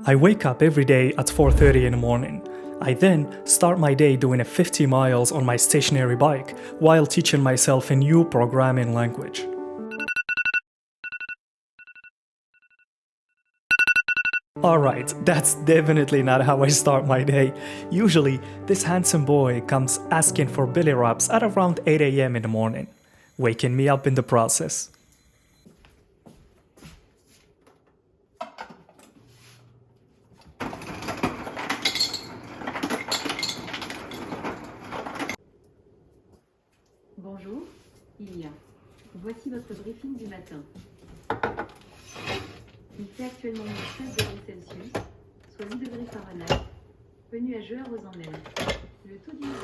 I wake up every day at 4:30 in the morning. I then start my day doing a 50 miles on my stationary bike while teaching myself a new programming language. Alright, that's definitely not how I start my day. Usually, this handsome boy comes asking for belly rubs at around 8 AM in the morning, waking me up in the process. Bonjour, Ilia. Voici votre briefing du matin. Il fait actuellement 13 degrés Celsius, soit 8 degrés Fahrenheit. Peu nuageux à Rosanel. Le taux d'humidité.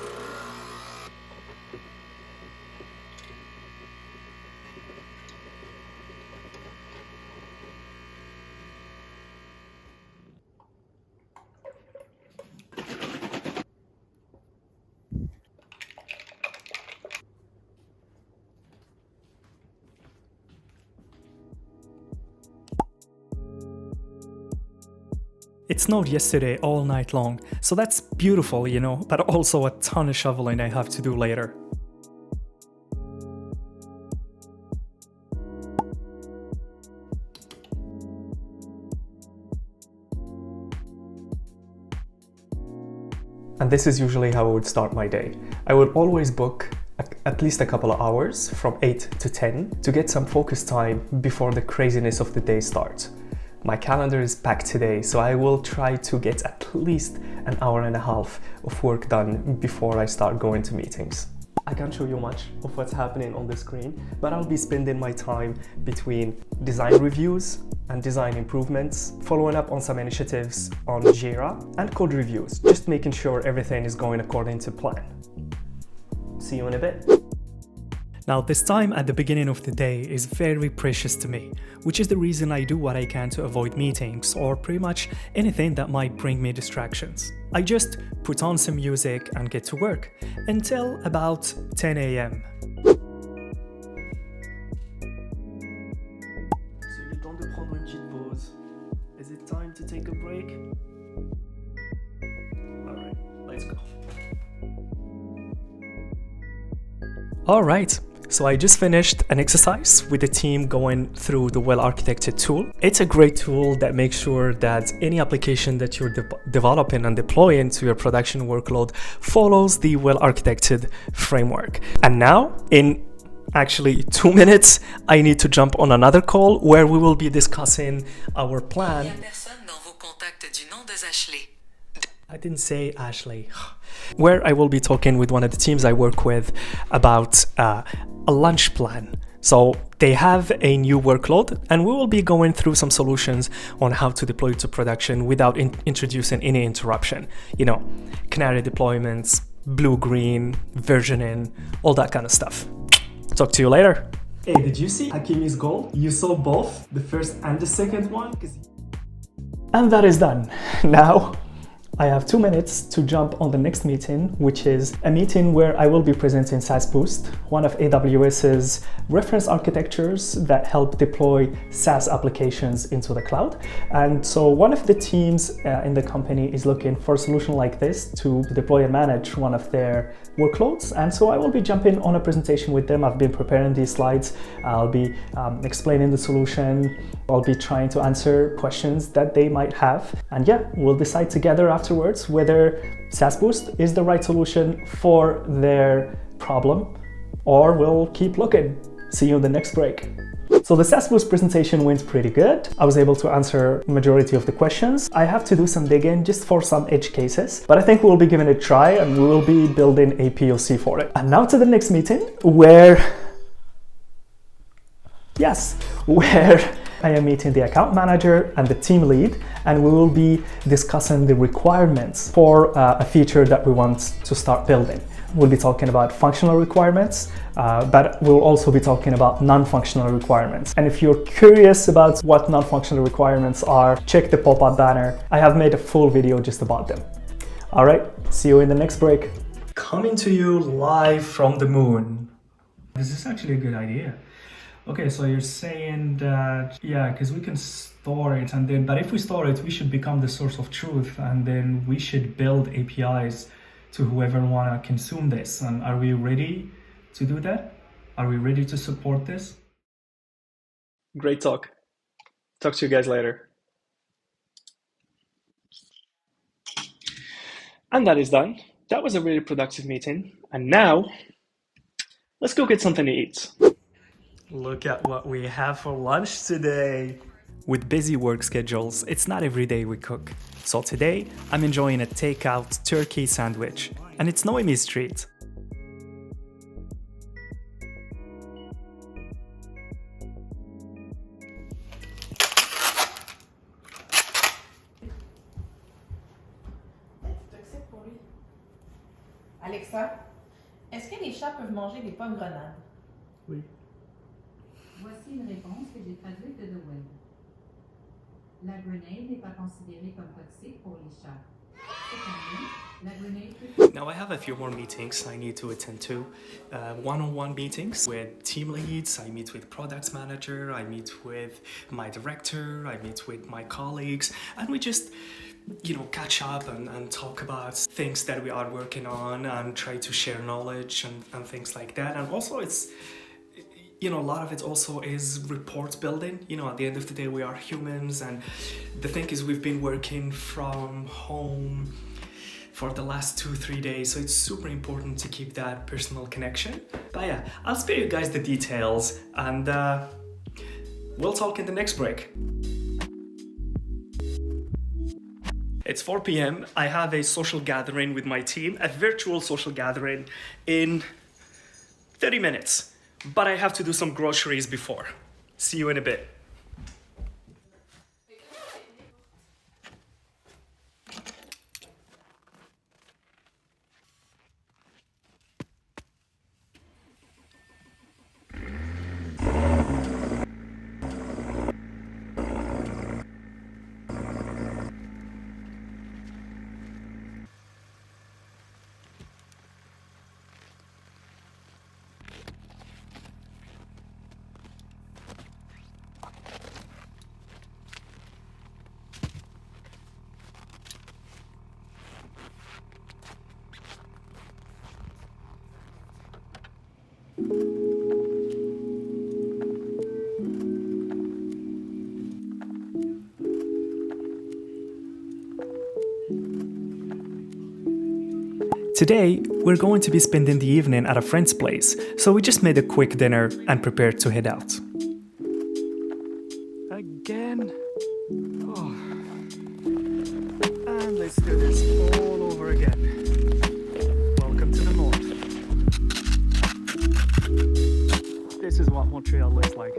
It snowed yesterday all night long, so that's beautiful, you know, but also a ton of shoveling I have to do later. And this is usually how I would start my day. I would always book at least a couple of hours from 8 to 10 to get some focus time before the craziness of the day starts. My calendar is packed today, so I will try to get at least an hour and a half of work done before I start going to meetings. I can't show you much of what's happening on the screen, but I'll be spending my time between design reviews and design improvements, following up on some initiatives on Jira, and code reviews, just making sure everything is going according to plan. See you in a bit. Now, this time at the beginning of the day is very precious to me, which is the reason I do what I can to avoid meetings or pretty much anything that might bring me distractions. I just put on some music and get to work until about 10 AM. C'est le temps de prendre une petite pause. Is it time to take a break? Alright, let's go. Alright. So I just finished an exercise with the team going through the well-architected tool. It's a great tool that makes sure that any application that you're developing and deploying to your production workload follows the well-architected framework. And now, in actually 2 minutes, I need to jump on another call where we will be discussing our plan. I didn't say Ashley. Where I will be talking with one of the teams I work with about a lunch plan. So they have a new workload and we will be going through some solutions on how to deploy to production without introducing any interruption. You know, canary deployments, blue-green, versioning, all that kind of stuff. Talk to you later. Hey, did you see Hakimi's goal? You saw both, the first and the second one? And that is done. Now, I have 2 minutes to jump on the next meeting, which is a meeting where I will be presenting SaaS Boost, one of AWS's reference architectures that help deploy SaaS applications into the cloud. And so one of the teams in the company is looking for a solution like this to deploy and manage one of their workloads. And so I will be jumping on a presentation with them. I've been preparing these slides. I'll be explaining the solution. I'll be trying to answer questions that they might have. And yeah, we'll decide together afterwards whether SaaS Boost is the right solution for their problem, or we'll keep looking. See you in the next break. So the SaaS Boost presentation went pretty good. I was able to answer the majority of the questions. I have to do some digging just for some edge cases, but I think we'll be giving it a try and we will be building a POC for it. And now to the next meeting where I am meeting the account manager and the team lead, and we will be discussing the requirements for a feature that we want to start building. We'll be talking about functional requirements, but we'll also be talking about non-functional requirements. And if you're curious about what non-functional requirements are, check the pop-up banner. I have made a full video just about them. All right, see you in the next break. Coming to you live from the moon. This is actually a good idea. Okay, so you're saying that, yeah, because we can store it, and then, but if we store it, we should become the source of truth, and then we should build APIs to whoever wanna consume this. And are we ready to do that? Are we ready to support this? Great talk. Talk to you guys later. And that is done. That was a really productive meeting. And now, let's go get something to eat. Look at what we have for lunch today. With busy work schedules, it's not every day we cook. So today, I'm enjoying a takeout turkey sandwich, and it's Noemi's treat. Alexa, est-ce que les chats peuvent manger des pommes-grenades? Oui. Voici une réponse que j'ai traduite de The Web. La grenade n'est pas considérée comme toxique pour les chats. Cependant, la grenade peut... Now I have a few more meetings I need to attend to. One-on-one meetings with team leads, I meet with product manager, I meet with my director, I meet with my colleagues, and we just catch up and talk about things that we are working on and try to share knowledge and things like that. And also it's, a lot of it also is report building. At the end of the day, we are humans, and the thing is we've been working from home for the last 2-3 days, so it's super important to keep that personal connection. But yeah, I'll spare you guys the details, and we'll talk in the next break. It's 4 p.m. I have a social gathering with my team, a virtual social gathering in 30 minutes. But I have to do some groceries before. See you in a bit. Today, we're going to be spending the evening at a friend's place, so we just made a quick dinner and prepared to head out. Again? Oh. And let's do this all over again. Welcome to the north. This is what Montreal looks like.